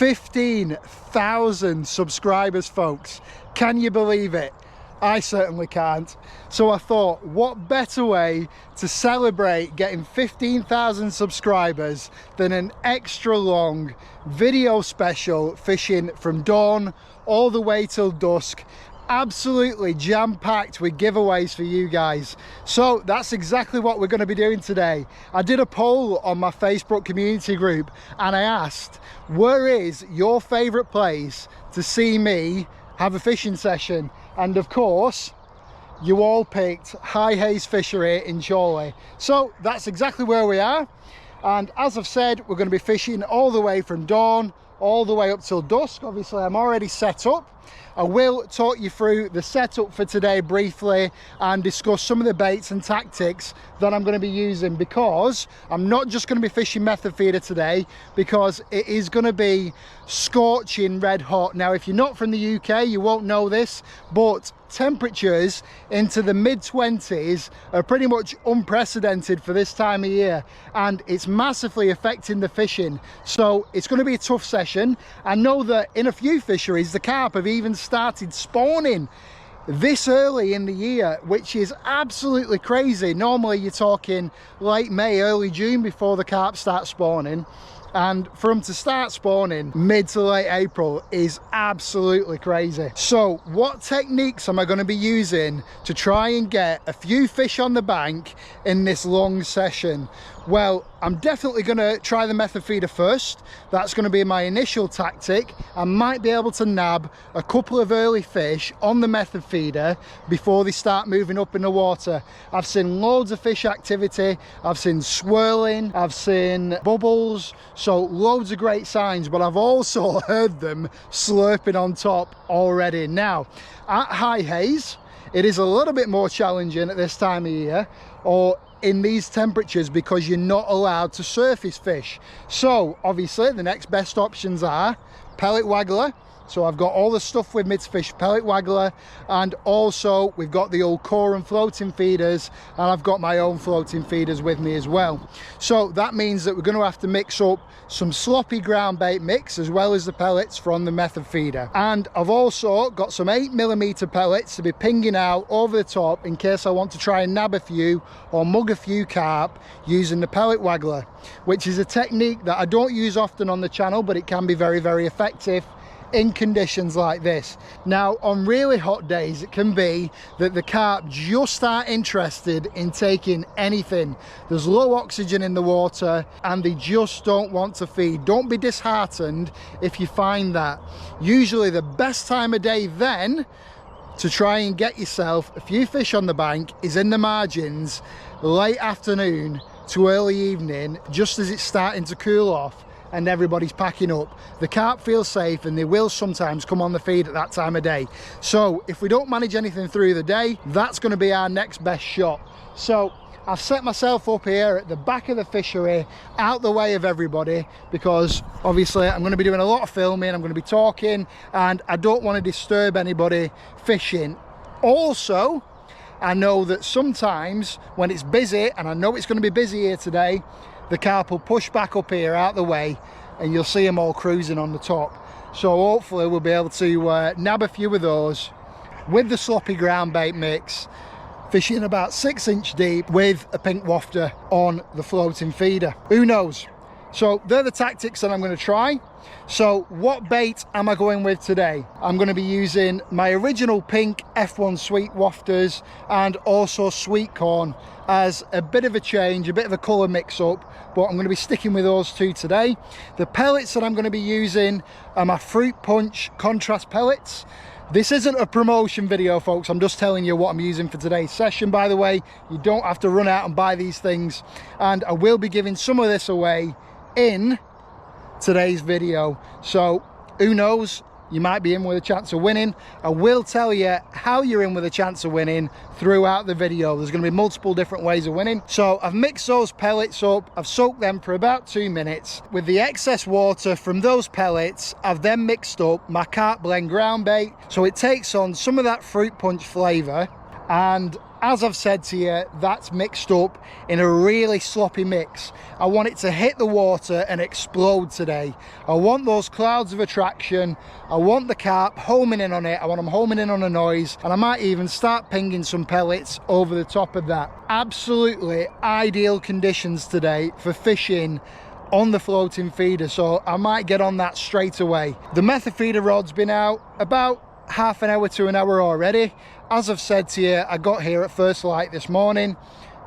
15,000 subscribers, folks. Can you believe it? I certainly can't. So I thought, what better way to celebrate getting 15,000 subscribers than an extra long video special fishing from dawn all the way till dusk. Absolutely jam-packed with giveaways for you guys. So that's exactly what we're going to be doing today. I did a poll on my Facebook community group and I asked, where is your favorite place to see me have a fishing session? And of course, you all picked High Hayes Fishery in Chorley. So that's exactly where we are. And as I've said, we're going to be fishing all the way from dawn all the way up till dusk. Obviously, I'm already set up. I will talk you through the setup for today briefly and discuss some of the baits and tactics that I'm going to be using, because I'm not just going to be fishing method feeder today, because it is going to be scorching red hot. Now, if you're not from the UK, you won't know this, but temperatures into the mid-20s are pretty much unprecedented for this time of year, and it's massively affecting the fishing. So it's going to be a tough session. I know that in a few fisheries the carp have even started spawning this early in the year, which is absolutely crazy. Normally you're talking late May, early June before the carp start spawning, and for them to start spawning mid to late April is absolutely crazy. So what techniques am I going to be using to try and get a few fish on the bank in this long session? Well, I'm definitely going to try the method feeder first. That's going to be my initial tactic. I might be able to nab a couple of early fish on the method feeder before they start moving up in the water. I've seen loads of fish activity. I've seen swirling, I've seen bubbles, so loads of great signs, but I've also heard them slurping on top already. Now, at High Hayes, it is a little bit more challenging at this time of year, or in these temperatures, because you're not allowed to surface fish. So obviously the next best options are pellet waggler. So I've got all the stuff with me to fish pellet waggler, and also we've got the old core and floating feeders, and I've got my own floating feeders with me as well. So that means that we're going to have to mix up some sloppy ground bait mix as well as the pellets from the method feeder. And I've also got some 8mm pellets to be pinging out over the top in case I want to try and nab a few or mug a few carp using the pellet waggler, which is a technique that I don't use often on the channel, but it can be very, very effective in conditions like this. Now, on really hot days, it can be that the carp just aren't interested in taking anything. There's low oxygen in the water and they just don't want to feed. Don't be disheartened if you find that. Usually the best time of day then to try and get yourself a few fish on the bank is in the margins, late afternoon to early evening, just as it's starting to cool off and everybody's packing up. The carp feel safe and they will sometimes come on the feed at that time of day. So if we don't manage anything through the day, that's going to be our next best shot. So I've set myself up here at the back of the fishery, out the way of everybody, because obviously I'm going to be doing a lot of filming, I'm going to be talking, and I don't want to disturb anybody fishing. Also, I know that sometimes when it's busy, and I know it's going to be busy here today, the carp will push back up here out the way and you'll see them all cruising on the top. So hopefully we'll be able to nab a few of those with the sloppy ground bait mix, fishing about 6 inch deep with a pink wafter on the floating feeder. Who knows? So they're the tactics that I'm going to try. So what bait am I going with today? I'm going to be using my original pink F1 sweet wafters and also sweet corn as a bit of a change, a bit of a colour mix up, but I'm going to be sticking with those two today. The pellets that I'm going to be using are my Fruit Punch contrast pellets. This isn't a promotion video, folks. I'm just telling you what I'm using for today's session, by the way. You don't have to run out and buy these things, and I will be giving some of this away in today's video. So who knows, you might be in with a chance of winning. I will tell you how you're in with a chance of winning throughout the video. There's going to be multiple different ways of winning. So I've mixed those pellets up, I've soaked them for about 2 minutes. With the excess water from those pellets, I've then mixed up my carp blend ground bait, so it takes on some of that fruit punch flavour, And as I've said to you, that's mixed up in a really sloppy mix. I want it to hit the water and explode today. I want those clouds of attraction. I want the carp homing in on it. I want them homing in on a noise, and I might even start pinging some pellets over the top of that. Absolutely ideal conditions today for fishing on the floating feeder, so I might get on that straight away. The method feeder rod's been out about half an hour to an hour already. As I've said to you, I got here at first light this morning,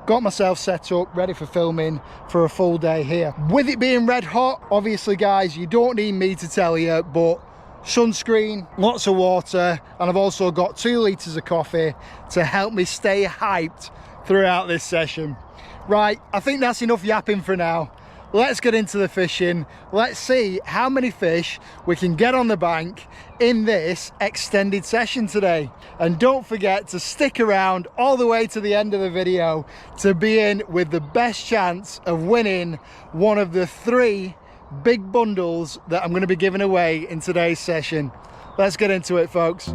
got myself set up, ready for filming for a full day here. With it being red hot, obviously guys, you don't need me to tell you, but sunscreen, lots of water, and I've also got 2 litres of coffee to help me stay hyped throughout this session. Right, I think that's enough yapping for now. Let's get into the fishing. Let's see how many fish we can get on the bank in this extended session today. And don't forget to stick around all the way to the end of the video to be in with the best chance of winning one of the 3 big bundles that I'm going to be giving away in today's session. Let's get into it, folks.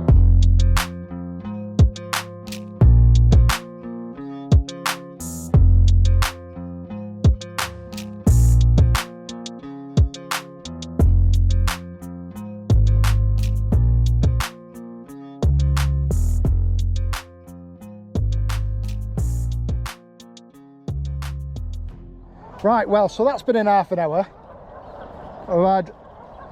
Right, well, so that's been in half an hour. I've had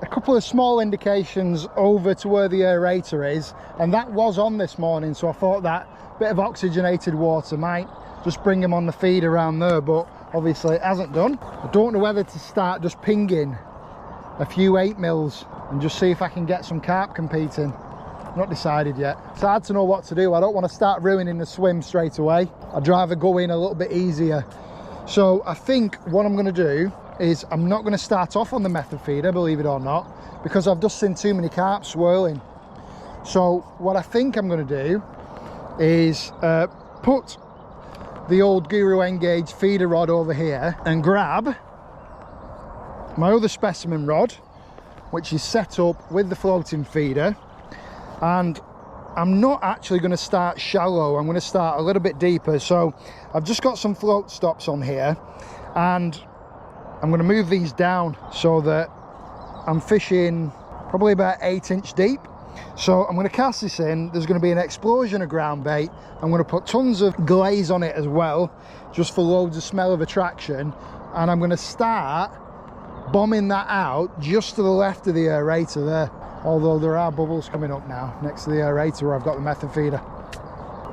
a couple of small indications over to where the aerator is, and that was on this morning, so I thought that bit of oxygenated water might just bring them on the feed around there, but obviously it hasn't done. I don't know whether to start just pinging a few 8mm and just see if I can get some carp competing. Not decided yet. It's hard to know what to do. I don't want to start ruining the swim straight away. I'd rather go in a little bit easier. So I think what I'm going to do is I'm not going to start off on the method feeder, believe it or not, because I've just seen too many carp swirling. So what I think I'm going to do is put the old Guru Engage feeder rod over here and grab my other specimen rod, which is set up with the floating feeder, and I'm not actually going to start shallow. I'm going to start a little bit deeper. So I've just got some float stops on here, and I'm going to move these down so that I'm fishing probably about 8-inch deep. So I'm going to cast this in. There's going to be an explosion of ground bait. I'm going to put tons of glaze on it as well, just for loads of smell of attraction. And I'm going to start bombing that out just to the left of the aerator there. Although there are bubbles coming up now next to the aerator where I've got the method feeder.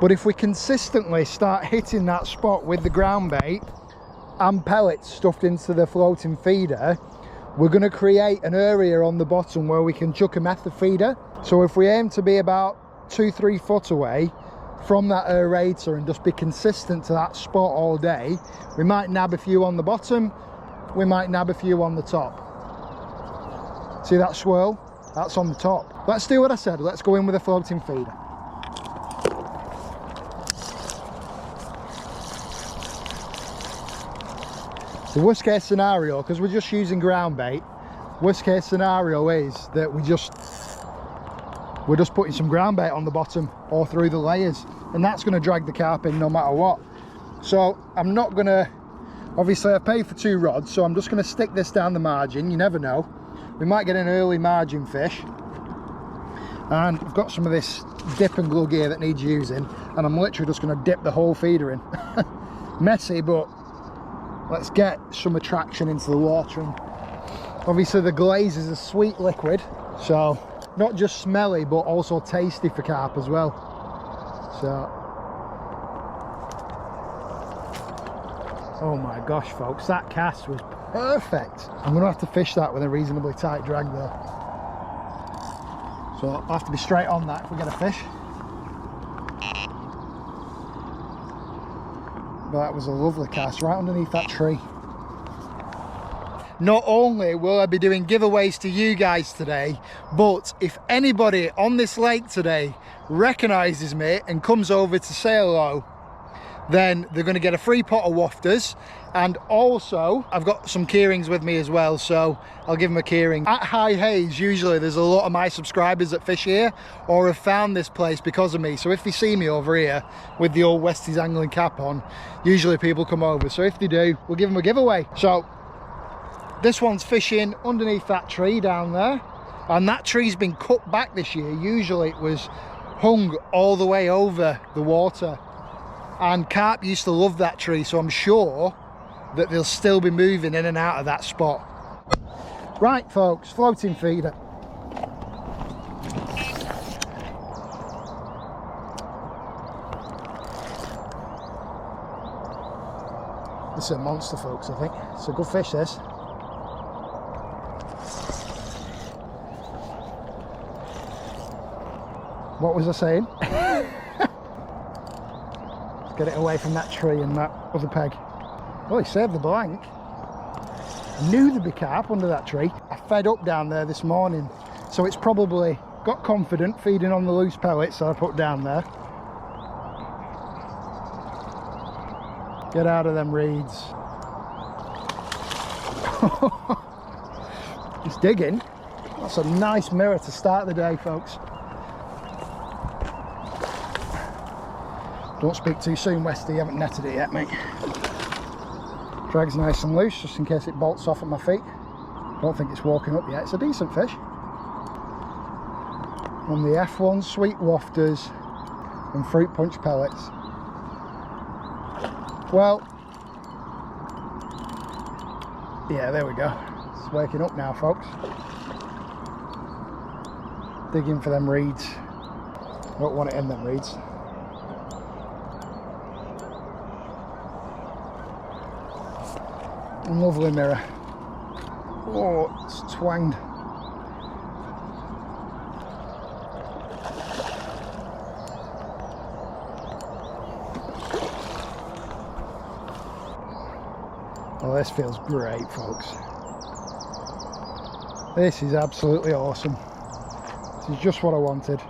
But if we consistently start hitting that spot with the ground bait and pellets stuffed into the floating feeder, we're going to create an area on the bottom where we can chuck a method feeder. So if we aim to be about 2-3 foot away from that aerator and just be consistent to that spot all day, we might nab a few on the bottom, we might nab a few on the top. See that swirl? That's on the top. Let's do what I said. Let's go in with a floating feeder. The worst case scenario, because we're just using ground bait, worst case scenario is that we're just putting some ground bait on the bottom or through the layers, and that's going to drag the carp in no matter what. So I'm not going to, obviously I paid for 2 rods, so I'm just going to stick this down the margin. You never know. We might get an early margin fish. And I've got some of this dip and glue gear that needs using, and I'm literally just going to dip the whole feeder in. Messy, but let's get some attraction into the water. And obviously the glaze is a sweet liquid, so not just smelly but also tasty for carp as well. So, oh my gosh folks, that cast was perfect. I'm gonna have to fish that with a reasonably tight drag though, so I'll have to be straight on that if we get a fish. But that was a lovely cast right underneath that tree. Not only will I be doing giveaways to you guys today, but if anybody on this lake today recognises me and comes over to say hello, then they're going to get a free pot of wafters. And also I've got some keyrings with me as well, so I'll give them a keyring. At High Hayes, usually there's a lot of my subscribers that fish here or have found this place because of me. So if they see me over here with the old WestysAngling cap on, usually people come over. So if they do, we'll give them a giveaway. So this one's fishing underneath that tree down there, and that tree's been cut back this year. Usually it was hung all the way over the water, and carp used to love that tree, so I'm sure that they'll still be moving in and out of that spot. Right folks, floating feeder. This is a monster, folks. I think it's a good fish, this. What was I saying? Let's get it away from that tree and that other peg. Oh, he saved the blank. I knew there'd be carp under that tree. I fed up down there this morning, so it's probably got confident feeding on the loose pellets that I put down there. Get out of them reeds. It's digging. That's a nice mirror to start the day, folks. Don't speak too soon, Westy, you haven't netted it yet, mate. Drag's nice and loose, just in case it bolts off at my feet. Don't think it's walking up yet. It's a decent fish. On the F1 sweet wafters and fruit punch pellets. Well, yeah, there we go. It's waking up now, folks. Digging for them reeds. Don't want it in them reeds. Lovely mirror. Oh, it's twanged. Oh, this feels great, folks. This is absolutely awesome. This is just what I wanted.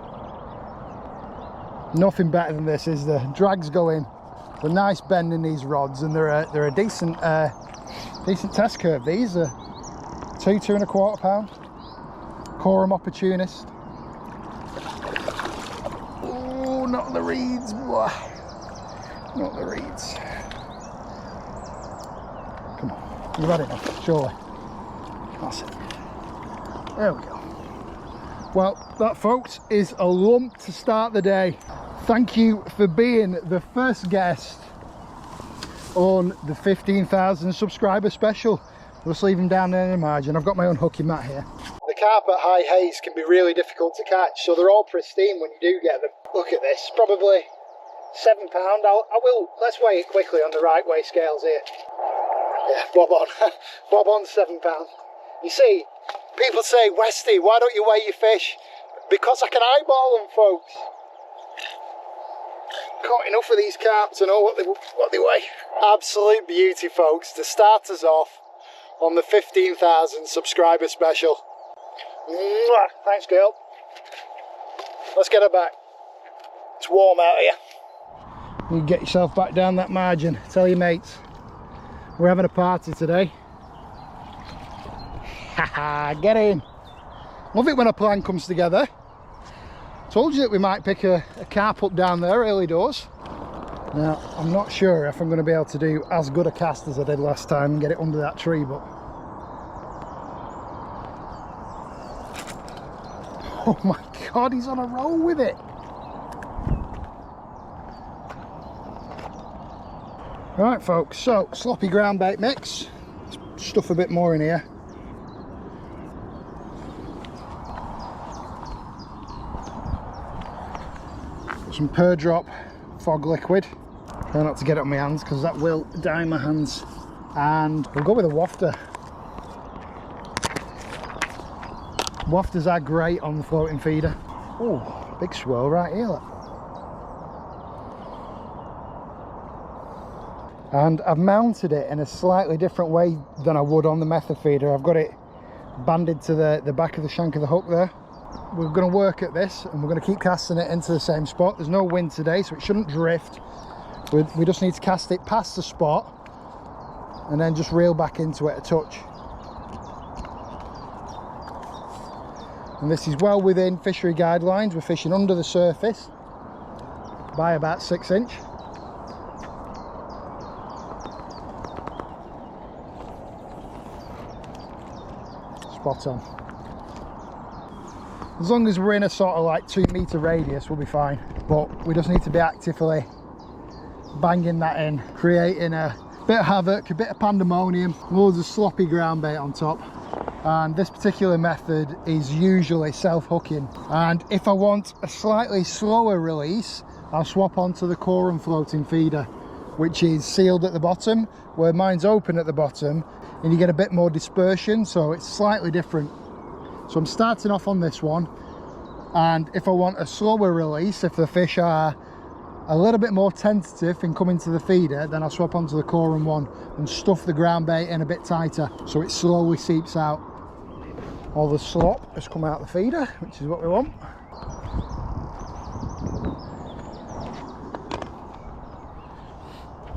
Nothing better than this, is there? Drag's going. It's a nice bend in these rods, and they're a decent decent test curve. These are 2.25 pound Quorum Opportunist. Oh, not the reeds, boy. Not the reeds. Come on, you've had enough, surely. That's it. There we go. Well, that, folks, is a lump to start the day. Thank you for being the first guest on the 15,000 subscriber special. Let's leave them down there in the margin. I've got my own hooking mat here. The carp at High Hayes can be really difficult to catch, so they're all pristine when you do get them. Look at this, probably £7. Let's weigh it quickly on the right way scales here. Yeah, bob on. Bob on, £7. You see, people say, Westy, why don't you weigh your fish? Because I can eyeball them, folks. Caught enough of these carp to know what they weigh. Absolute beauty, folks, to start us off on the 15,000 subscriber special. Mwah! Thanks, girl. Let's get her back. It's warm out here. You get yourself back down that margin. Tell your mates we're having a party today. Haha, get in. Love it when a plan comes together. Told you that we might pick a carp up down there early doors. Now, I'm not sure if I'm going to be able to do as good a cast as I did last time and get it under that tree, but... Oh my God, he's on a roll with it. Right, folks, so sloppy ground bait mix. Let's stuff a bit more in here. Some per drop fog liquid. Try not to get it on my hands because that will dye my hands. And we'll go with a wafter. Wafters are great on the floating feeder. Oh, big swirl right here, look. And I've mounted it in a slightly different way than I would on the method feeder. I've got it banded to the back of the shank of the hook there. We're going to work at this and we're going to keep casting it into the same spot. There's no wind today, so it shouldn't drift. We just need to cast it past the spot and then just reel back into it a touch. And this is well within fishery guidelines. We're fishing under the surface by about 6 inch. Spot on. As long as we're in a sort of like 2 meter radius, we'll be fine. But we just need to be actively banging that in, creating a bit of havoc, a bit of pandemonium, loads of sloppy ground bait on top. And this particular method is usually self-hooking. And if I want a slightly slower release, I'll swap onto the corum floating feeder, which is sealed at the bottom, where mine's open at the bottom, and you get a bit more dispersion, so it's slightly different. So I'm starting off on this one, and if I want a slower release, if the fish are a little bit more tentative in coming to the feeder, then I'll swap onto the corum one and stuff the ground bait in a bit tighter so it slowly seeps out. All the slop has come out the feeder, which is what we want.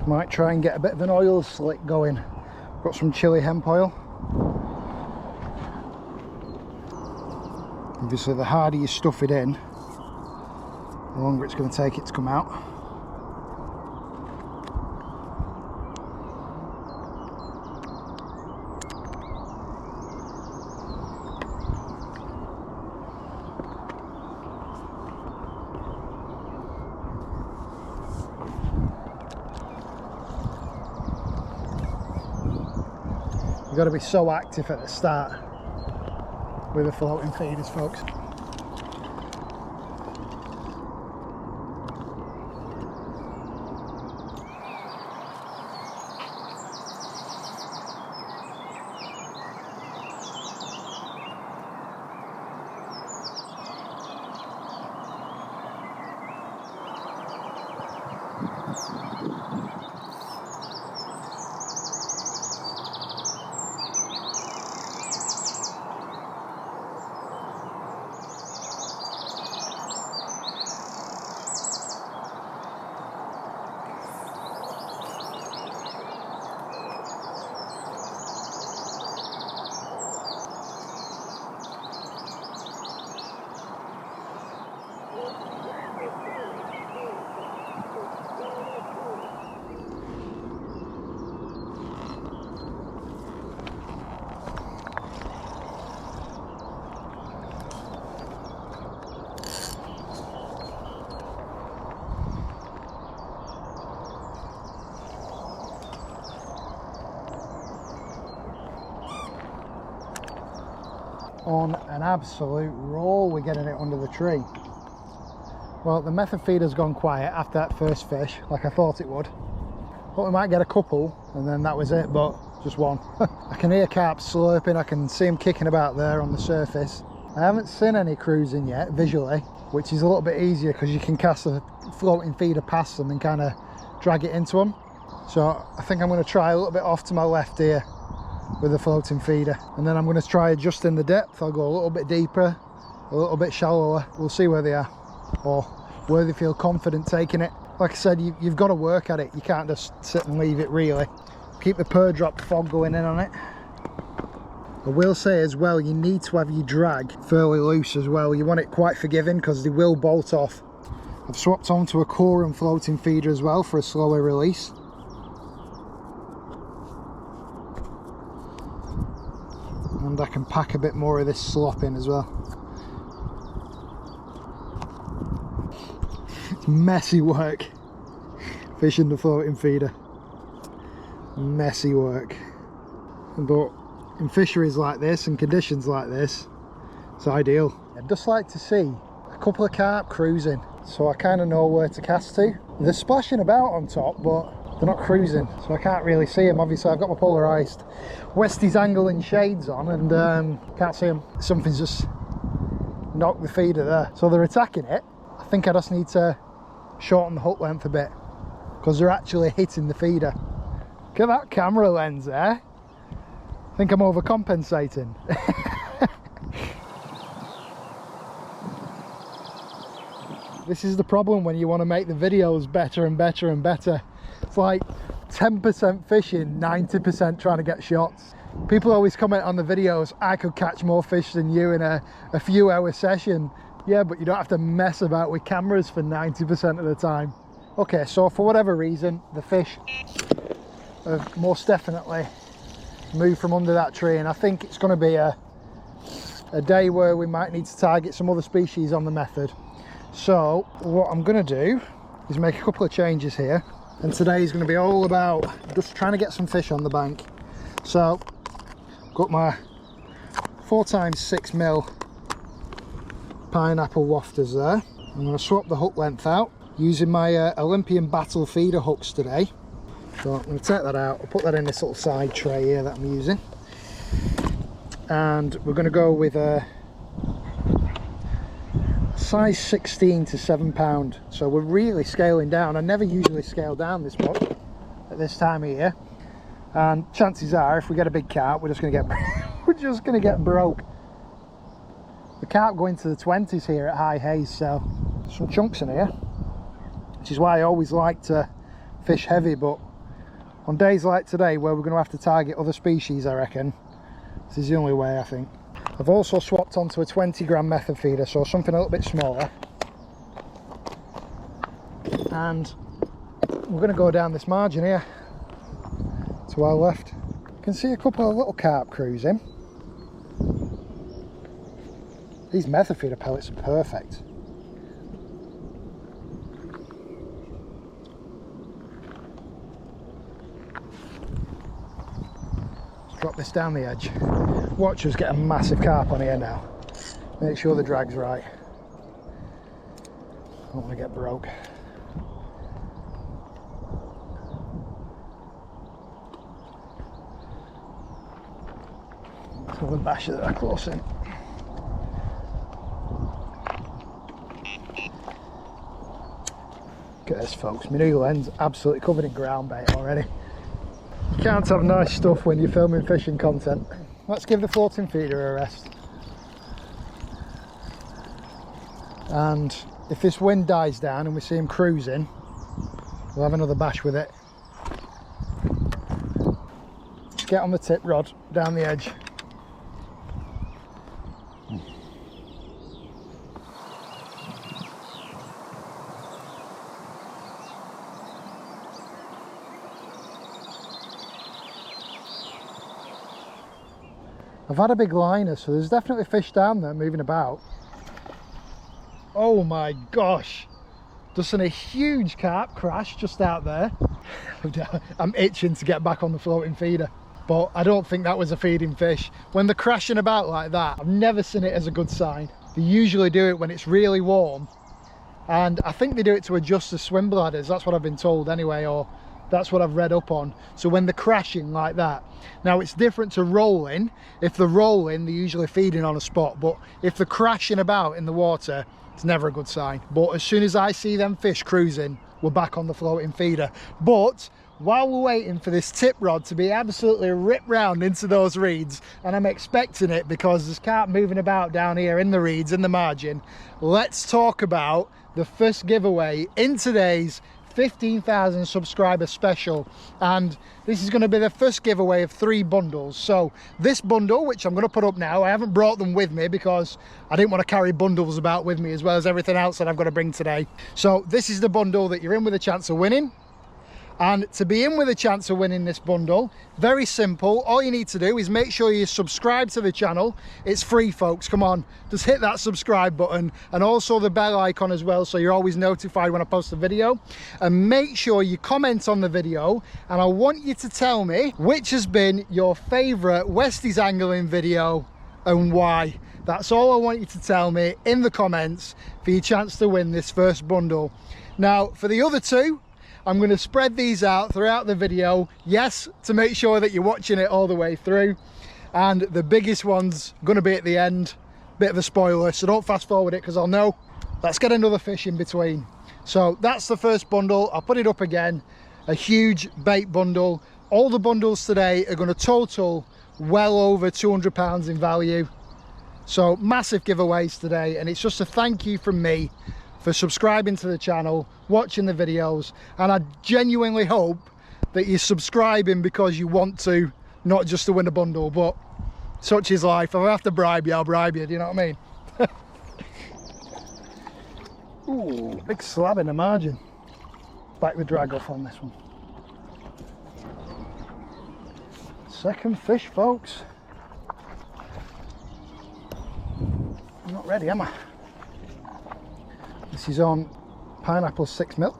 Might try and get a bit of an oil slick going. Got some chili hemp oil. Obviously the harder you stuff it in, the longer it's going to take it to come out. You've got to be so active at the start with the floating feeders, folks. On an absolute roll, we're getting it under the tree. Well, the method feeder's gone quiet after that first fish, like I thought it would. Thought we might get a couple, and then that was it, but just one. I can hear carp slurping, I can see them kicking about there on the surface. I haven't seen any cruising yet, visually, which is a little bit easier because you can cast a floating feeder past them and kind of drag it into them. So I think I'm going to try a little bit off to my left here with the floating feeder, and then I'm going to try adjusting the depth. I'll go a little bit deeper, a little bit shallower. We'll see where they are, or where they feel confident taking it. Like I said, you've got to work at it. You can't just sit and leave it, really. Keep the per drop fog going in on it. I will say as well, you need to have your drag fairly loose as well. You want it quite forgiving because they will bolt off. I've swapped onto a corum floating feeder as well for a slower release. And I can pack a bit more of this slop in as well. It's messy work fishing the floating feeder. Messy work. But in fisheries like this and conditions like this, it's ideal. I'd just like to see a couple of carp cruising, so I kind of know where to cast to. They're splashing about on top, but they're not cruising, so I can't really see them. Obviously I've got my polarized WestysAngling shades on and can't see them. Something's just knocked the feeder there, so they're attacking it. I think I just need to shorten the hook length a bit because they're actually hitting the feeder. Look at that camera lens there. I think I'm overcompensating. This is the problem when you want to make the videos better and better and better. It's like 10% fishing, 90% trying to get shots. People always comment on the videos, I could catch more fish than you in a few hour session. Yeah, but you don't have to mess about with cameras for 90% of the time. Okay, so for whatever reason, the fish have most definitely moved from under that tree, and I think it's going to be a day where we might need to target some other species on the method. So what I'm going to do is make a couple of changes here, and today is going to be all about just trying to get some fish on the bank. So got my 4x6mm pineapple wafters there. I'm going to swap the hook length out using my Olympian Battle feeder hooks today. So I'm going to take that out, I'll put that in this little side tray here that I'm using, and we're going to go with a size 16 to 7 pound. So we're really scaling down. I never usually scale down this much at this time of year, and chances are if we get a big carp we're just going to get broke. The carp go into the 20s here at high haze, so some chunks in here, which is why I always like to fish heavy. But on days like today where we're going to have to target other species, I reckon this is the only way, I think. I've also swapped onto a 20 gram method feeder, so something a little bit smaller, and we're going to go down this margin here to our left. You can see a couple of little carp cruising. These method feeder pellets are perfect. Let's drop this down the edge. Watch us get a massive carp on here now. Make sure the drag's right. Don't want to get broke. So we'll bash it that close in. Look at this, folks, my new lens absolutely covered in ground bait already. You can't have nice stuff when you're filming fishing content. Let's give the floating feeder a rest. And if this wind dies down and we see him cruising, we'll have another bash with it. Get on the tip rod down the edge. I've had a big liner, so there's definitely fish down there moving about. Oh my gosh, just in a huge carp crash just out there. I'm itching to get back on the floating feeder, but I don't think that was a feeding fish. When they're crashing about like that, I've never seen it as a good sign. They usually do it when it's really warm, and I think they do it to adjust the swim bladders. That's what I've been told anyway, or that's what I've read up on. So when they're crashing like that, now it's different to rolling. If they're rolling, they're usually feeding on a spot, but if they're crashing about in the water, it's never a good sign. But as soon as I see them fish cruising, we're back on the floating feeder. But while we're waiting for this tip rod to be absolutely ripped round into those reeds, and I'm expecting it because there's carp moving about down here in the reeds in the margin, let's talk about the first giveaway in today's 15,000 subscriber special. And this is going to be the first giveaway of 3 bundles. So this bundle, which I'm going to put up now, I haven't brought them with me because I didn't want to carry bundles about with me as well as everything else that I've got to bring today. So this is the bundle that you're in with a chance of winning. And to be in with a chance of winning this bundle, very simple. All you need to do is make sure you subscribe to the channel. It's free, folks. Come on, just hit that subscribe button, and also the bell icon as well, so you're always notified when I post a video. And make sure you comment on the video, and I want you to tell me which has been your favorite Westies angling video and why. That's all I want you to tell me in the comments for your chance to win this first bundle. Now, for the other 2, I'm going to spread these out throughout the video, yes, to make sure that you're watching it all the way through. And the biggest one's going to be at the end. Bit of a spoiler, so don't fast forward it because I'll know. Let's get another fish in between. So that's the first bundle. I'll put it up again. A huge bait bundle. All the bundles today are going to total well over £200 in value. So massive giveaways today, and it's just a thank you from me for subscribing to the channel, watching the videos, and I genuinely hope that you're subscribing because you want to, not just to win a bundle, but such is life. If I have to bribe you, I'll bribe you, do you know what I mean? Ooh, big slab in the margin. Back the drag off on this one. Second fish, folks. I'm not ready, am I? This is on pineapple 6mm.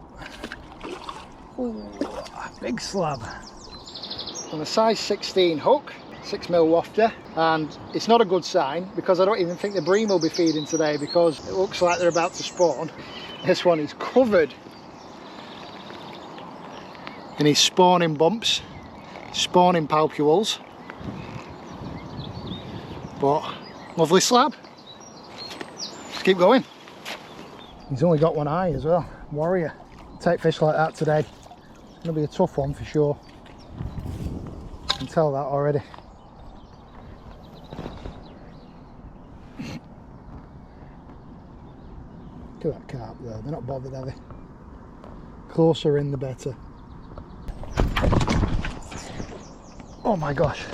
Ooh, big slab. On a size 16 hook, 6mm wafter, and it's not a good sign because I don't even think the bream will be feeding today because it looks like they're about to spawn. This one is covered in his spawning bumps, spawning palpules, but lovely slab. Let's keep going. He's only got one eye as well. Warrior. Take fish like that today. It's going to be a tough one for sure. I can tell that already. Look at that carp there. They're not bothered, are they? Closer in the better. Oh my gosh.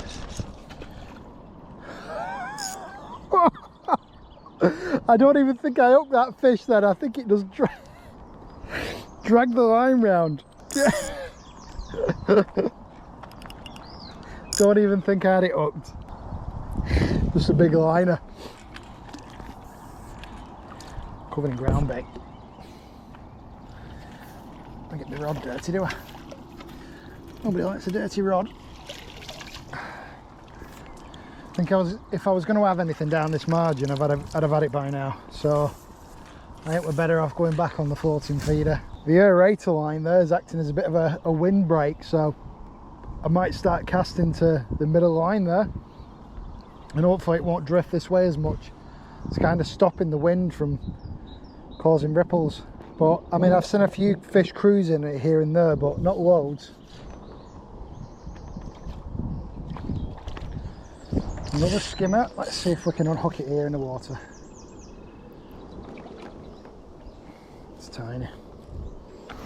I don't even think I hooked that fish then. I think it just drag the line round. Don't even think I had it hooked. Just a big liner. Covered in ground bait. I get the rod dirty, do I? Nobody likes a dirty rod. I think if I was going to have anything down this margin, I'd have had it by now. So I think we're better off going back on the floating feeder. The aerator line there is acting as a bit of a windbreak, so I might start casting to the middle line there, and hopefully it won't drift this way as much. It's kind of stopping the wind from causing ripples. But I mean, I've seen a few fish cruising it here and there, but not loads. Another skimmer. Let's see if we can unhook it here in the water. It's tiny.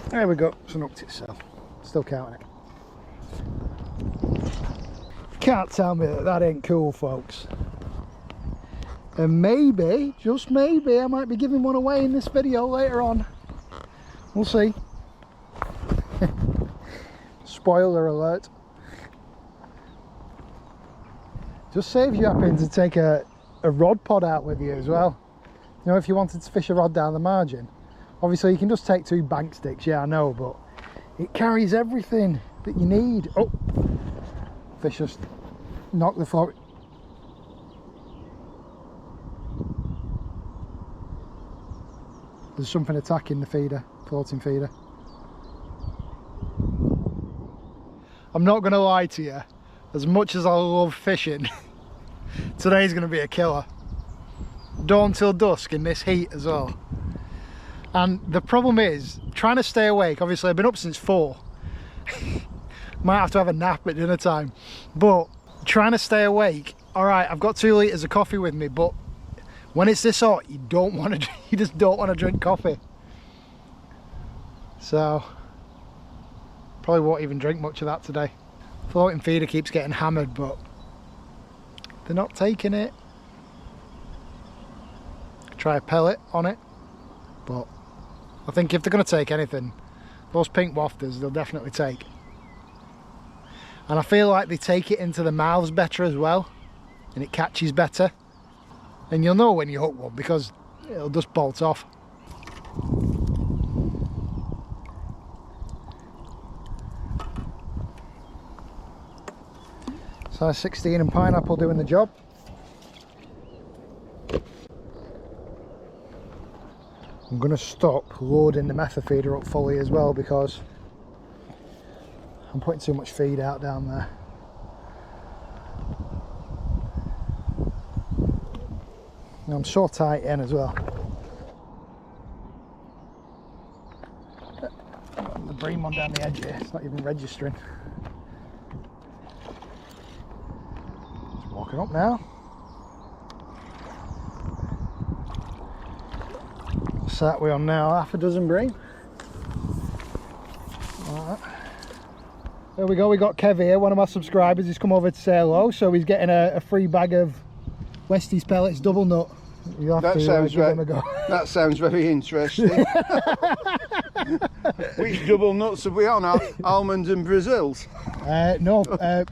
There we go. It's unhooked itself. Still counting it. Can't tell me that that ain't cool, folks. And maybe, just maybe, I might be giving one away in this video later on. We'll see. Spoiler alert. Just saves you having to take a rod pod out with you as well. You know, if you wanted to fish a rod down the margin, obviously you can just take 2 bank sticks, yeah I know, but it carries everything that you need. Oh, fish just knocked the float. There's something attacking the feeder, floating feeder. I'm not going to lie to you, as much as I love fishing, today's going to be a killer. Dawn till dusk in this heat as well. And the problem is, trying to stay awake, obviously I've been up since 4. Might have to have a nap at dinner time. But trying to stay awake, alright, I've got 2 litres of coffee with me, but when it's this hot, you just don't want to drink coffee. So, probably won't even drink much of that today. Floating feeder keeps getting hammered, but they're not taking it. Try a pellet on it, but I think if they're going to take anything, those pink wafters they'll definitely take. And I feel like they take it into the mouths better as well, and it catches better. And you'll know when you hook one because it'll just bolt off. Size 16 and pineapple doing the job. I'm going to stop loading the method feeder up fully as well because I'm putting too much feed out down there. And I'm so tight in as well. The bream on down the edge here, it's not even registering. Just walking up now. What's that we're on now? Half a dozen bream. Right. There we go, we got Kev here, one of my subscribers. He's come over to say hello, so he's getting a free bag of Westies pellets double nut. You have to give him a go. That sounds very interesting. Which double nuts have we on? Almonds and Brazils? No,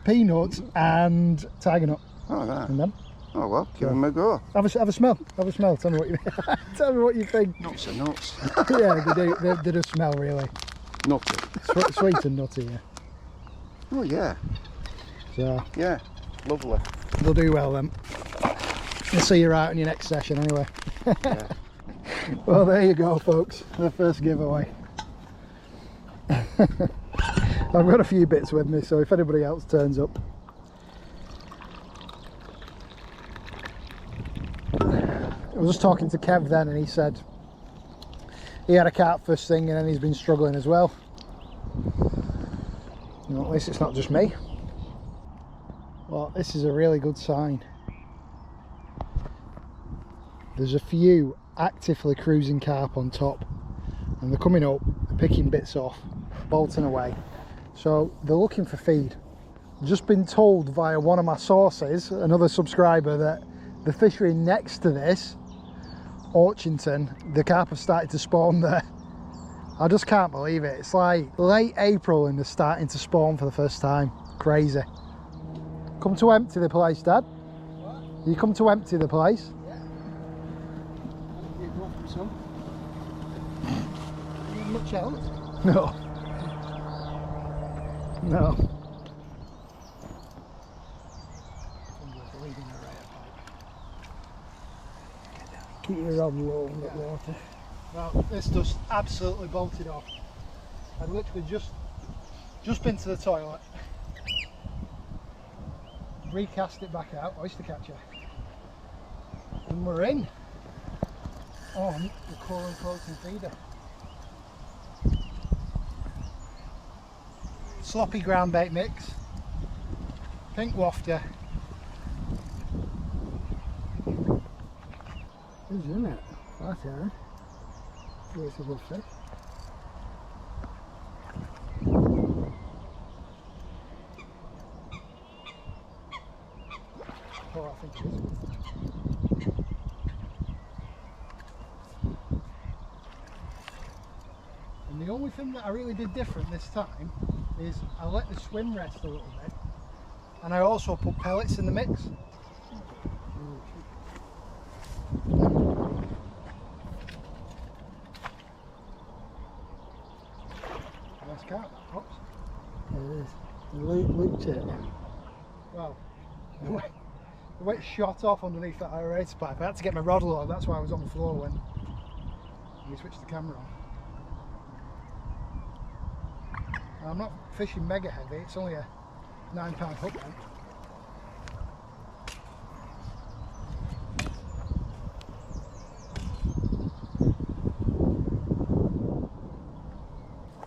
peanuts and tiger nut. Oh, right. And them. Oh well, give them a go. Have a smell. Have a smell. Tell me what you tell me what you think. Nuts are nuts. Yeah, they do smell really Nutty. Sweet and nutty. Yeah. Oh yeah. So yeah, lovely. They'll do well then. We'll see you right on your next session anyway. Yeah. Well, there you go, folks. The first giveaway. I've got a few bits with me, so if anybody else turns up. I was just talking to Kev then, and he said he had a carp first thing and then he's been struggling as well. You know, at least it's not just me. Well, this is a really good sign. There's a few actively cruising carp on top, and they're coming up, they're picking bits off, bolting away. So they're looking for feed. I've just been told via one of my sources, another subscriber, that the fishery next to this, Orchington, the carp have started to spawn there. I just can't believe it. It's like late April and they're starting to spawn for the first time. Crazy. Come to empty the place, Dad? What? You come to empty the place? Yeah. You go for some. Much else? No. No. Keep your rod low in the water. Well, this just absolutely bolted off. I'd literally just been to the toilet, recast it back out, oyster catcher, and we're in on the coral and protein feeder. Sloppy ground bait mix, pink wafter. Who's in it? That's it. It's a good fish. Oh, I think it is. And the only thing that I really did different this time is I let the swim rest a little bit, and I also put pellets in the mix. Nice carp, that pops. It is. Looked it. Well, the way it shot off underneath that aerator pipe, I had to get my rod low, that's why I was on the floor when you switched the camera on. And I'm not fishing mega heavy, it's only a 9-pound hook then.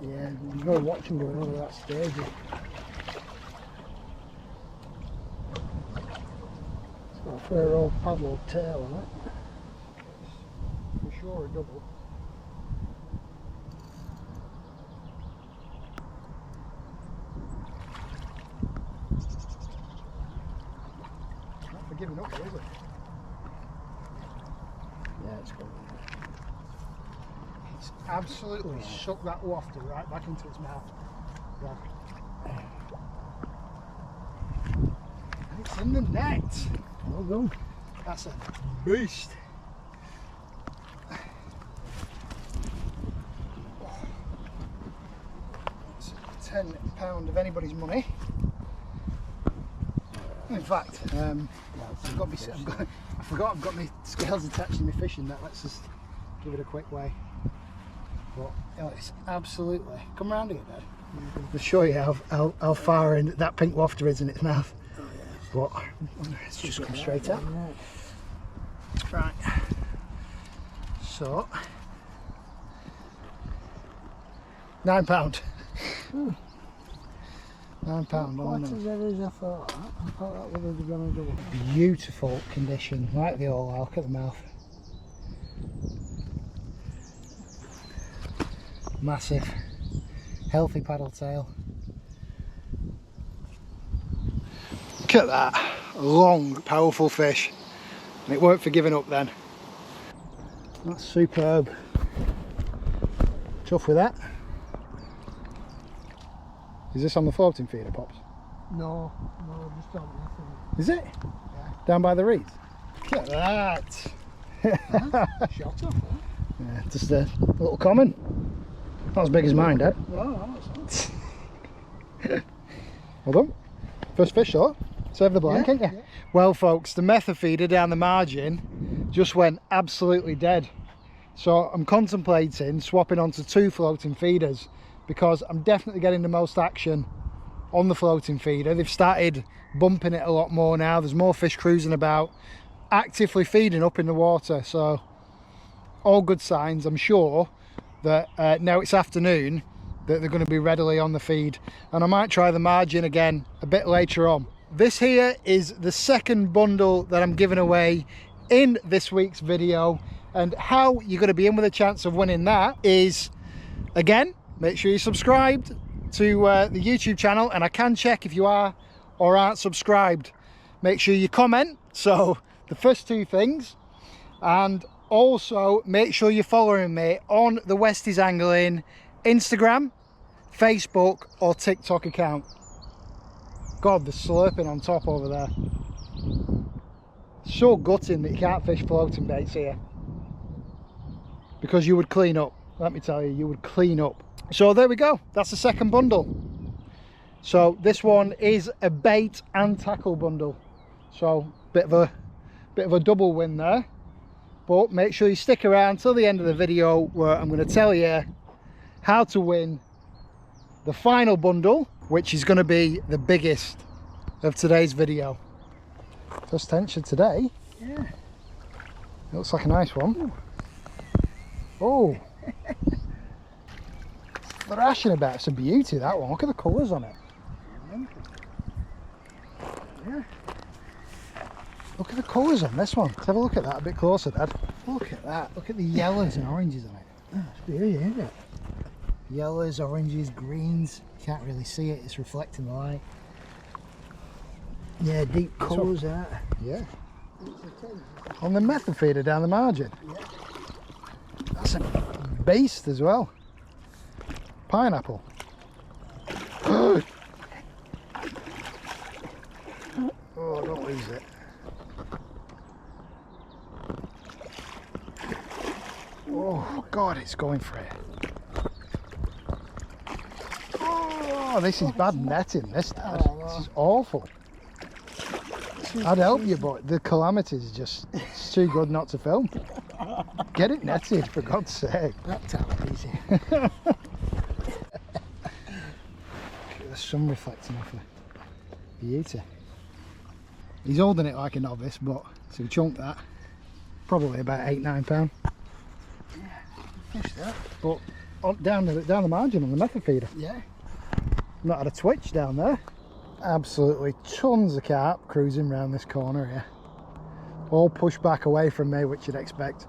Yeah, you've got to watch them going over that stage. It's got a fair old paddle tail on it. For sure a double. Not for giving up, is it? Yeah, it's good. It's absolutely sucked that wafter right back into its mouth. Yeah. And it's in the net. Well done. That's a beast. It's £10 of anybody's money. In fact, I forgot I've got my scales attached to my fishing net. Let's just give it a quick weigh. But you know, it's absolutely. Come round here, Dad. I'll show you how far in that pink wafter is in its mouth. But it's just come straight out. Right. So £9. £9 What is it as I thought? I thought that was going to do. Beautiful condition, right the all out at the mouth. Massive, healthy paddle tail. Look at that, long, powerful fish. And it weren't for giving up then. That's superb. Tough with that. Is this on the floating feeder, Pops? No, just don't nothing. Is it? Yeah. Down by the reeds? Look at that. Shot off, huh? Yeah, just a little common. Not as big as mine, Dad. No, it's not. Well done. First fish shot. Save the blank, ain't you? Yeah. Well, folks, the method feeder down the margin just went absolutely dead. So I'm contemplating swapping onto 2 floating feeders because I'm definitely getting the most action on the floating feeder. They've started bumping it a lot more now. There's more fish cruising about, actively feeding up in the water. So all good signs. I'm sure that now it's afternoon that they're going to be readily on the feed, and I might try the margin again a bit later on. This here is the second bundle that I'm giving away in this week's video, and how you're going to be in with a chance of winning that is, again, make sure you're subscribed to the YouTube channel, and I can check if you are or aren't subscribed. Make sure you comment, so the first 2 things, and also make sure you're following me on the WestysAngling Instagram, Facebook or TikTok account. God, the slurping on top over there. So gutting that you can't fish floating baits here, because you would clean up. Let me tell you, you would clean up. So there we go, that's the second bundle. So this one is a bait and tackle bundle, so bit of a double win there. But make sure you stick around till the end of the video, where I'm going to tell you how to win the final bundle, which is going to be the biggest of today's video. First tension today. Yeah. It looks like a nice one. Oh, thrashing about. It's a beauty, that one. Look at the colours on it. Yeah. Look at the colours on this one. Let's have a look at that a bit closer, Dad. Look at that. Look at the yellows and oranges on it. Oh, it's beauty, isn't it? Yellows, oranges, greens. You can't really see it. It's reflecting the light. Yeah, deep colours, that. Yeah. On the method feeder down the margin. Yeah. That's a beast as well. Pineapple. Oh, don't lose it. Oh God, it's going for it. Oh, this is bad netting, this, Dad. This is awful. I'd help you, but the calamity is just, it's too good not to film. Get it netted, for God's sake. That's how easy. The sun reflecting off it. Beauty. He's holding it like a novice, but so we chunked that. Probably about £8–9. Fish that. But down the margin on the method feeder. Yeah. Not had a twitch down there. Absolutely tons of carp cruising around this corner here. All pushed back away from me, which you'd expect.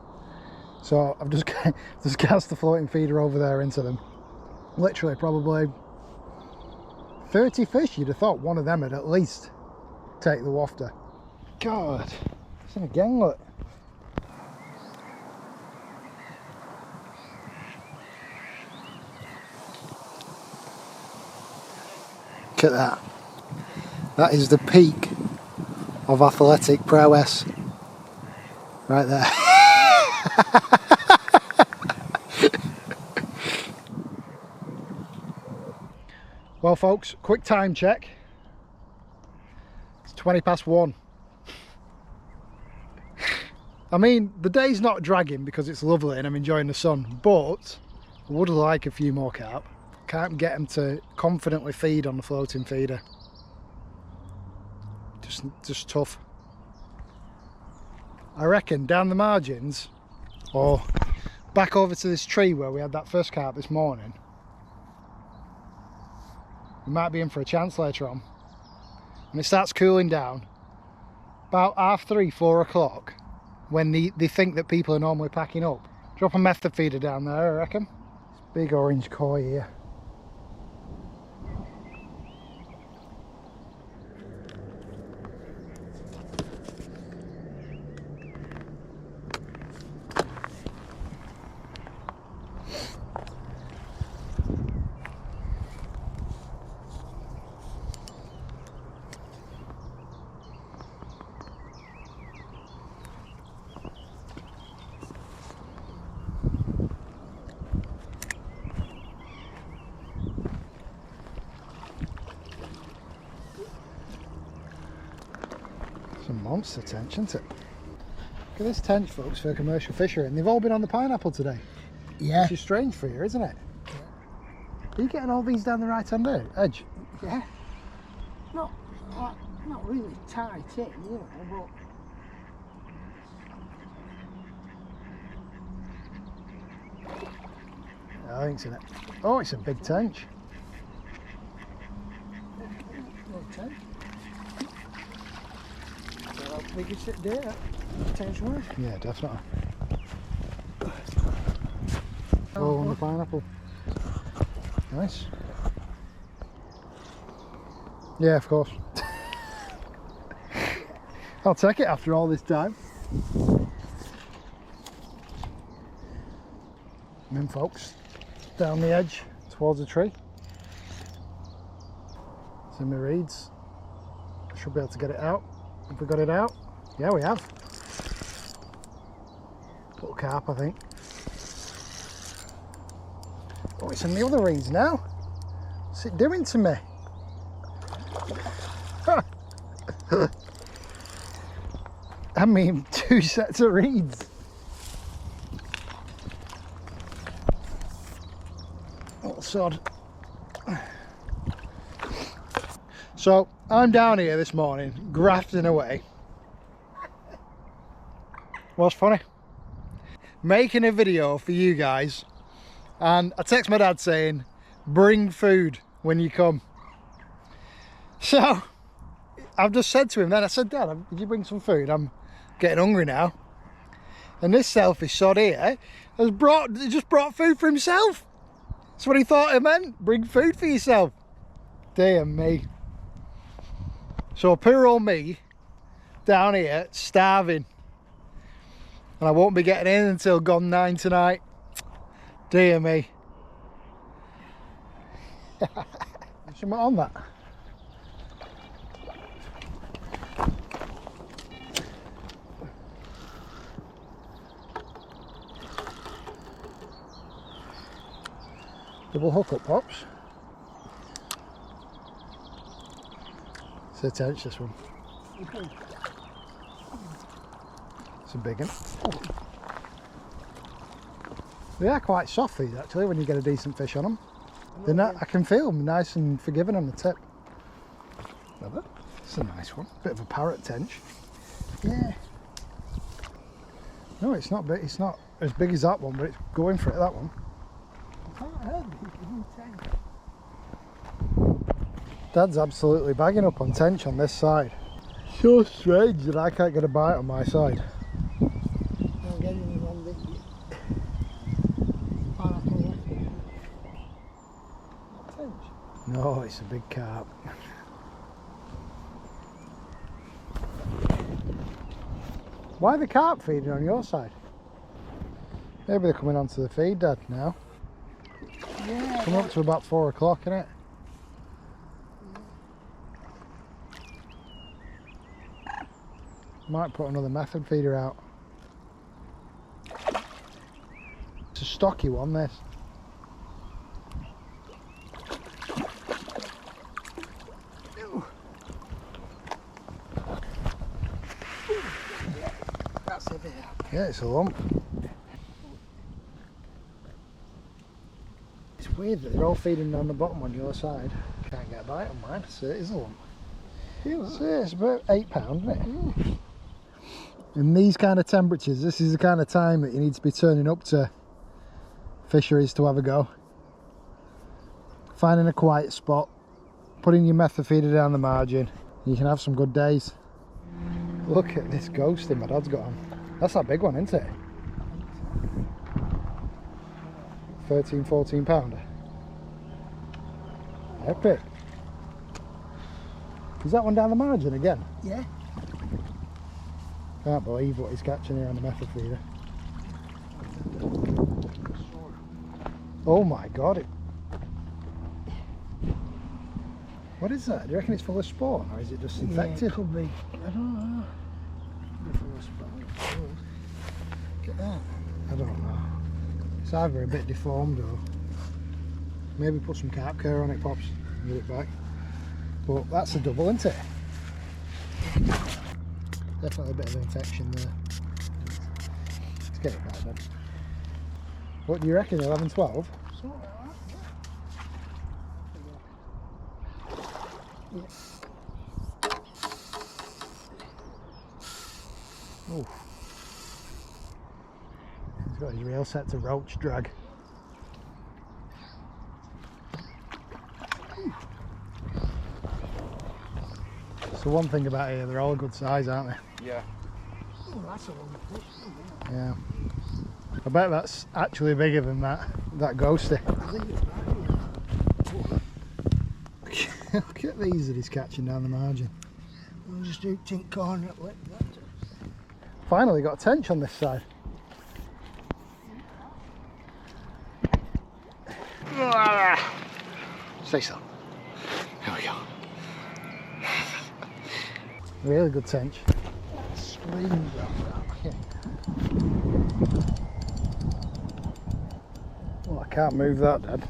So I've just cast the floating feeder over there into them. Literally probably 30 fish. You'd have thought one of them would at least take the wafter. God, it's in again, look. Look at that. That is the peak of athletic prowess. Right there. Well folks, quick time check. It's 1:20. I mean, the day's not dragging because it's lovely and I'm enjoying the sun, but I would like a few more carp. Can't get them to confidently feed on the floating feeder. Just tough. I reckon down the margins, or back over to this tree where we had that first carp this morning, we might be in for a chance later on. When it starts cooling down, about 3:30, 4 o'clock, when they think that people are normally packing up, drop a method feeder down there, I reckon. Big orange koi here. Some monster tench, isn't it? Look at this tench, folks, for commercial fishery, and they've all been on the pineapple today. Yeah. Which is strange for you, isn't it? Yeah. Are you getting all these down the right hand edge? Yeah. Not really tight in, you know, but I think it's in it. Oh, it's a big tench. okay. So we can sit there. Tench one. Yeah, definitely. Oh, on the pineapple. Nice. Yeah, of course. I'll take it after all this time. I'm in, folks. Down the edge towards the tree. It's in my reeds. I should be able to get it out. Have we got it out? Yeah, we have. Little carp, I think. Oh, it's in the other reeds now. What's it doing to me? I mean, 2 sets of reeds. Little sod. So, I'm down here this morning, grafting away. What's funny? Making a video for you guys, and I text my dad saying, bring food when you come. So, I've just said to him then, I said, Dad, did you bring some food? I'm getting hungry now. And this selfish sod here has just brought food for himself. That's what he thought it meant. Bring food for yourself. Dear me. So poor old me down here starving. And I won't be getting in until gone 9 tonight. Dear me. Something on that. Double hook up, pops. It's a tench, this one. It's a big one. They are quite soft, these, actually, when you get a decent fish on them. They're not, I can feel them nice and forgiving on the tip. It's a nice one. Bit of a parrot tench. Yeah. No, it's not big. It's not as big as that one, but it's going for it, that one. Dad's absolutely bagging up on tench on this side. So strange that I can't get a bite on my side. I'm getting one big pineapple. No, it's a big carp. Why are the carp feeding on your side? Maybe they're coming onto the feed, Dad, now. Yeah. Coming up to about 4 o'clock, innit? Might put another method feeder out. It's a stocky one, this. That's it there. Yeah, it's a lump. It's weird that they're all feeding on the bottom on your side. Can't get a bite on mine, so it is a lump. It's about £8, isn't it? In these kind of temperatures, this is the kind of time that you need to be turning up to fisheries to have a go. Finding a quiet spot, putting your method feeder down the margin, you can have some good days. Look at this ghosting my dad's got on. That's that big one, isn't it? 13, 14 pounder. Epic. Is that one down the margin again? Yeah. Can't believe what he's catching here on the method feeder. Oh my god. What is that? Do you reckon it's full of spawn or is it just infected? Yeah, it could be. I don't know. Could be full of spawn. Look at that. I don't know. It's either a bit deformed or maybe put some carp care on it, Pops, and get it back. But that's a double, isn't it? Definitely a bit of infection there. Let's get it back then. What do you reckon, 11, 12? Something like that, yeah. Oh. He's got his reel set to roach drag. So one thing about here, they're all good size, aren't they? Yeah. Oh, that's a long fish, isn't it? Yeah. I bet that's actually bigger than that ghosty. I think it's right. Look at these that he's catching down the margin. We'll just do tink corner at lip. Finally got a tench on this side. Say so. Here we go. Really good tench. Screams off that. Well, I can't move that, Dad.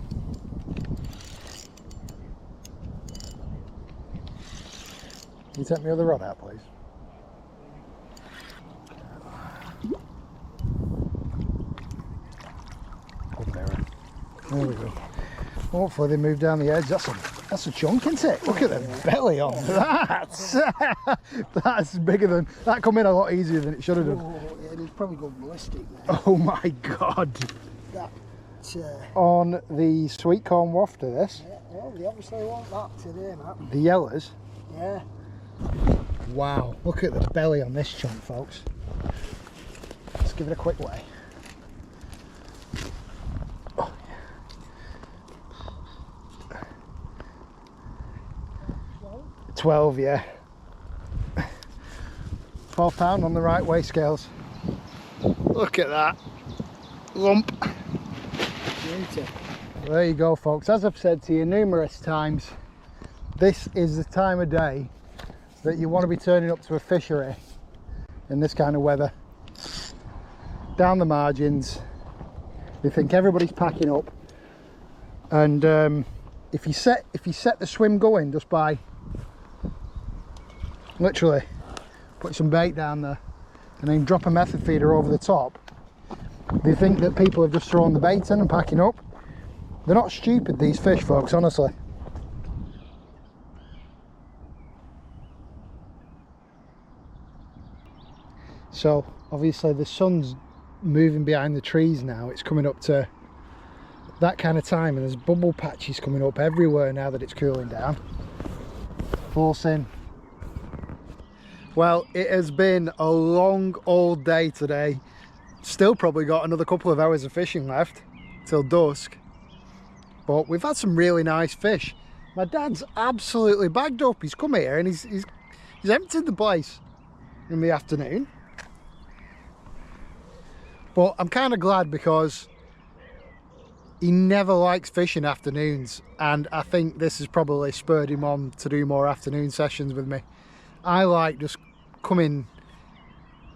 Can you take my other rod out, please? Good mirror. There we go. Hopefully they move down the edge. That's a chunk, isn't it? Look at the belly on that. That's bigger than that. Come in a lot easier than it should have done. Oh, yeah, it's probably gone ballistic now. Oh my god. That, On the sweet corn wafter, this. yeah, well, they obviously want that today, Matt. The yellers. Yeah. Wow, look at the belly on this chunk, folks. Let's give it a quick way. Oh, yeah. 12, yeah. 12 pound on the right way scales. Look at that lump. Beauty. There you go, folks. As I've said to you numerous times, this is the time of day that you want to be turning up to a fishery in this kind of weather. Down the margins, you think everybody's packing up, and if you set the swim going just by literally put some bait down there and then drop a method feeder over the top, they think that people have just thrown the bait in and packing up. They're not stupid, these fish, folks, honestly. So obviously the sun's moving behind the trees now. It's coming up to that kind of time, and there's bubble patches coming up everywhere now that it's cooling down. Forcing. Well, it has been a long old day today. Still probably got another couple of hours of fishing left till dusk, but we've had some really nice fish. My dad's absolutely bagged up. He's come here and he's emptied the place in the afternoon. But I'm kind of glad because he never likes fishing afternoons, and I think this has probably spurred him on to do more afternoon sessions with me. I like just coming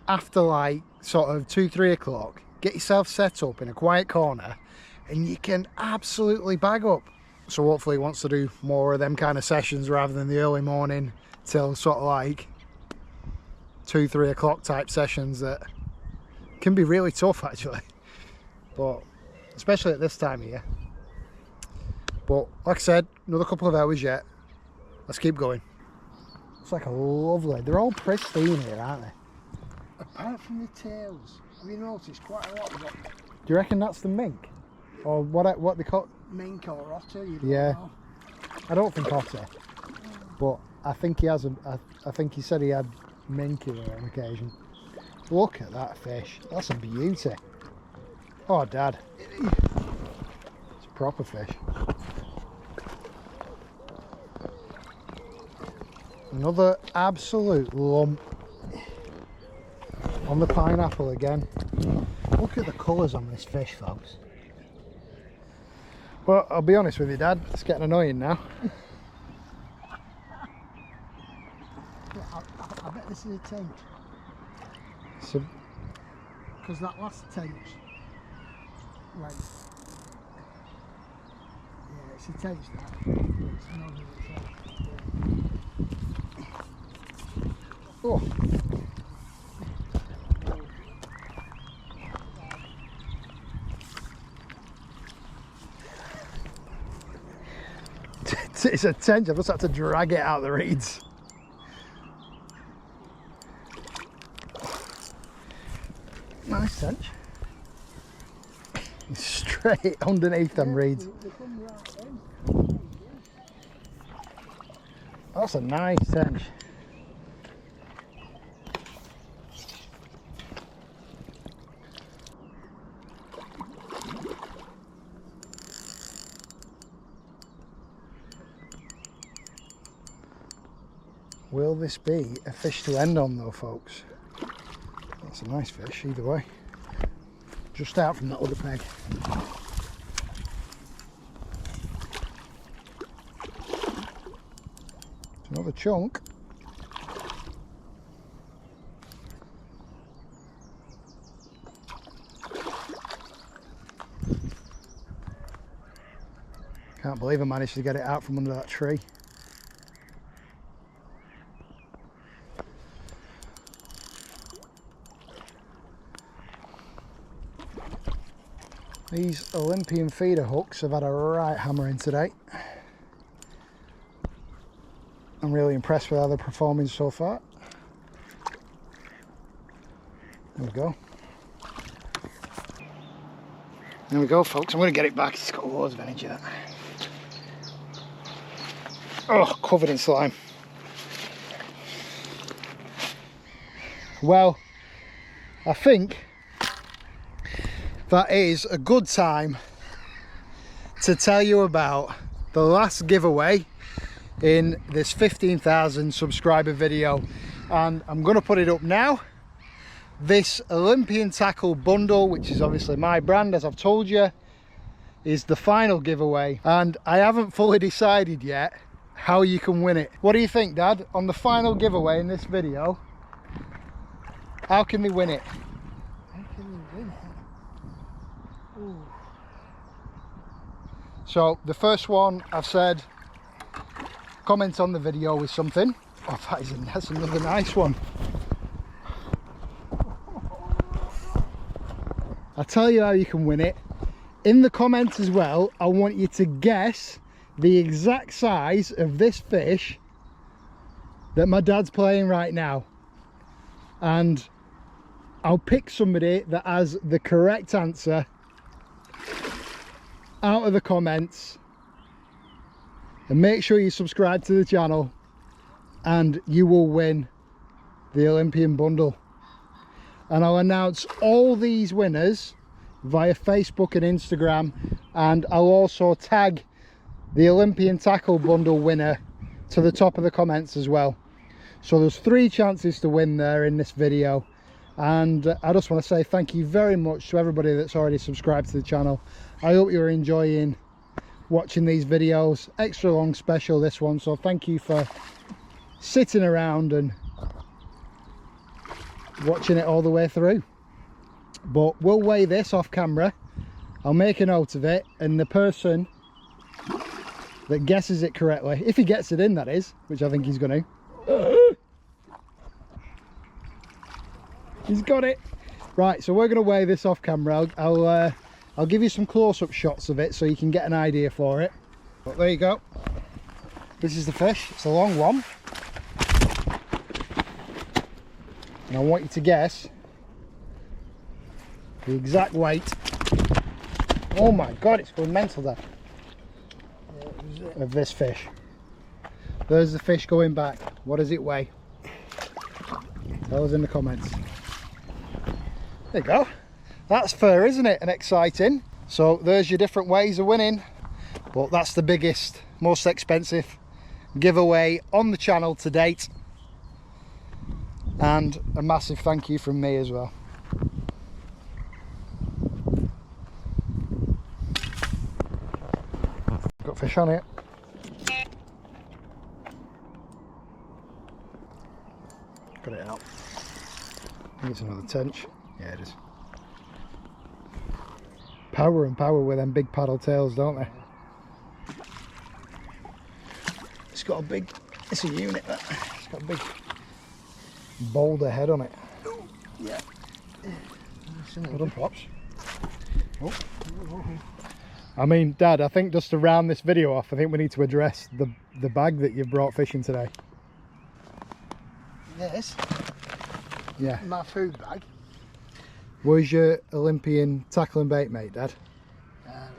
after like sort of 2-3 o'clock, get yourself set up in a quiet corner and you can absolutely bag up. So hopefully he wants to do more of them kind of sessions rather than the early morning till sort of like 2-3 o'clock type sessions that can be really tough actually, but especially at this time of year. But like I said, another couple of hours yet. Let's keep going. It's like a lovely, they're all pristine here, aren't they? Apart from the tails, have you noticed quite a lot of them? Do you reckon that's the mink? Or what they call Mink or otter, you don't yeah know. I don't think otter, but I think he has I think he said he had mink here on occasion. Look at that fish, that's a beauty. Oh Dad, proper fish. Another absolute lump on the pineapple again. Look at the colours on this fish, folks. Well, I'll be honest with you, Dad, it's getting annoying now. I bet this is a tench. So, Because that last tench, right. Yeah, it's a tench that. It's not really a tench. oh. It's a tench, I've just had to drag it out of the reeds. Nice tench. Straight underneath them reeds. They come right in. That's a nice tench. Will this be a fish to end on though, folks? That's a nice fish either way. Just out from that other peg. Another chunk. Can't believe I managed to get it out from under that tree. These Olympian feeder hooks have had a right hammering today. I'm really impressed with how they're performing so far. There we go. There we go, folks. I'm going to get it back. It's got loads of energy, that. Oh, covered in slime. Well, I think that is a good time to tell you about the last giveaway in this 15,000 subscriber video, and I'm going to put it up now. This Olympian tackle bundle, which is obviously my brand, as I've told you, is the final giveaway, and I haven't fully decided yet how you can win it. What do you think, Dad, on the final giveaway in this video? How can they win it? How can you win it? Ooh. So the first one, I've said comment on the video with something. Oh, that's another nice one. I'll tell you how you can win it. In the comments as well, I want you to guess the exact size of this fish that my dad's playing right now. And I'll pick somebody that has the correct answer out of the comments, and make sure you subscribe to the channel and you will win the Olympian bundle. And I'll announce all these winners via Facebook and Instagram, and I'll also tag the Olympian tackle bundle winner to the top of the comments as well. So there's 3 chances to win there in this video, and I just want to say thank you very much to everybody that's already subscribed to the channel. I hope you're enjoying watching these videos. Extra long special, this one, so thank you for sitting around and watching it all the way through. But we'll weigh this off camera. I'll make a note of it, and the person that guesses it correctly, if he gets it in, that is, which I think he's going to. He's got it. Right, so we're going to weigh this off camera. I'll give you some close-up shots of it so you can get an idea for it. But there you go. This is the fish. It's a long one. And I want you to guess the exact weight. Oh my God, it's going mental there. Of this fish. There's the fish going back. What does it weigh? Tell us in the comments. There you go. That's fair, isn't it? And exciting. So there's your different ways of winning, but that's the biggest, most expensive giveaway on the channel to date. And a massive thank you from me as well. Got fish on it. Got it out. I think it's another tench. Yeah, it is. Power and power with them big paddle tails, don't they? It's got a big, it's a unit that. It's got a big boulder head on it. Yeah. Well done, Pops. Oh. I mean, Dad, I think just to round this video off, I think we need to address the bag that you've brought fishing today. Yes. Yeah. My food bag. Where's your Olympian tackle and bait, mate, Dad?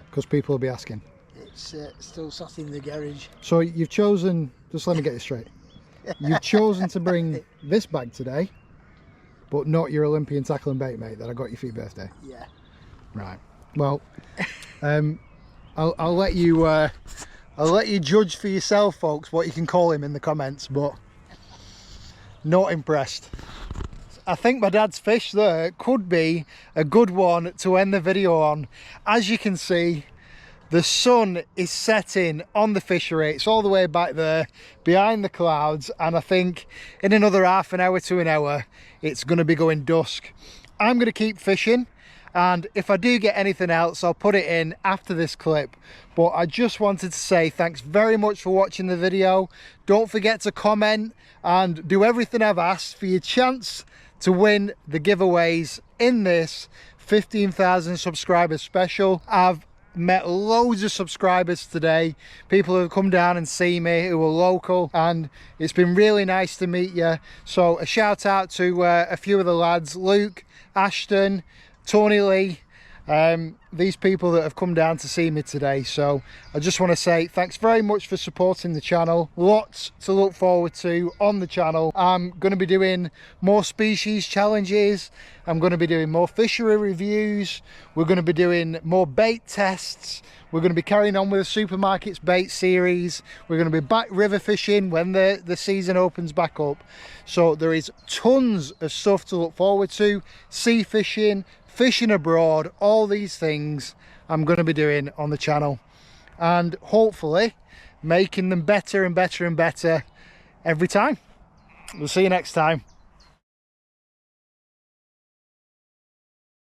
Because people will be asking. It's still sat in the garage. So you've chosen, just let me get this straight. You've chosen to bring this bag today, but not your Olympian tackle and bait, mate, that I got you for your birthday. Yeah. Right. Well, I'll let you judge for yourself, folks, what you can call him in the comments, but not impressed. I think my dad's fish there could be a good one to end the video on. As you can see, the sun is setting on the fishery. It's all the way back there behind the clouds, and I think in another half an hour to an hour it's going to be going dusk. I'm going to keep fishing, and if I do get anything else I'll put it in after this clip. But I just wanted to say thanks very much for watching the video. Don't forget to comment and do everything I've asked for your chance to win the giveaways in this 15,000 subscribers special. I've met loads of subscribers today, people who have come down and see me who are local, and it's been really nice to meet you. So a shout out to a few of the lads, Luke, Ashton, Tony Lee, these people that have come down to see me today. So I just want to say thanks very much for supporting the channel. Lots to look forward to on the channel. I'm going to be doing more species challenges, I'm going to be doing more fishery reviews, we're going to be doing more bait tests, we're going to be carrying on with the supermarkets bait series, we're going to be back river fishing when the season opens back up. So there is tons of stuff to look forward to. Sea fishing, fishing abroad, all these things I'm going to be doing on the channel, and hopefully making them better and better and better every time. We'll see you next time.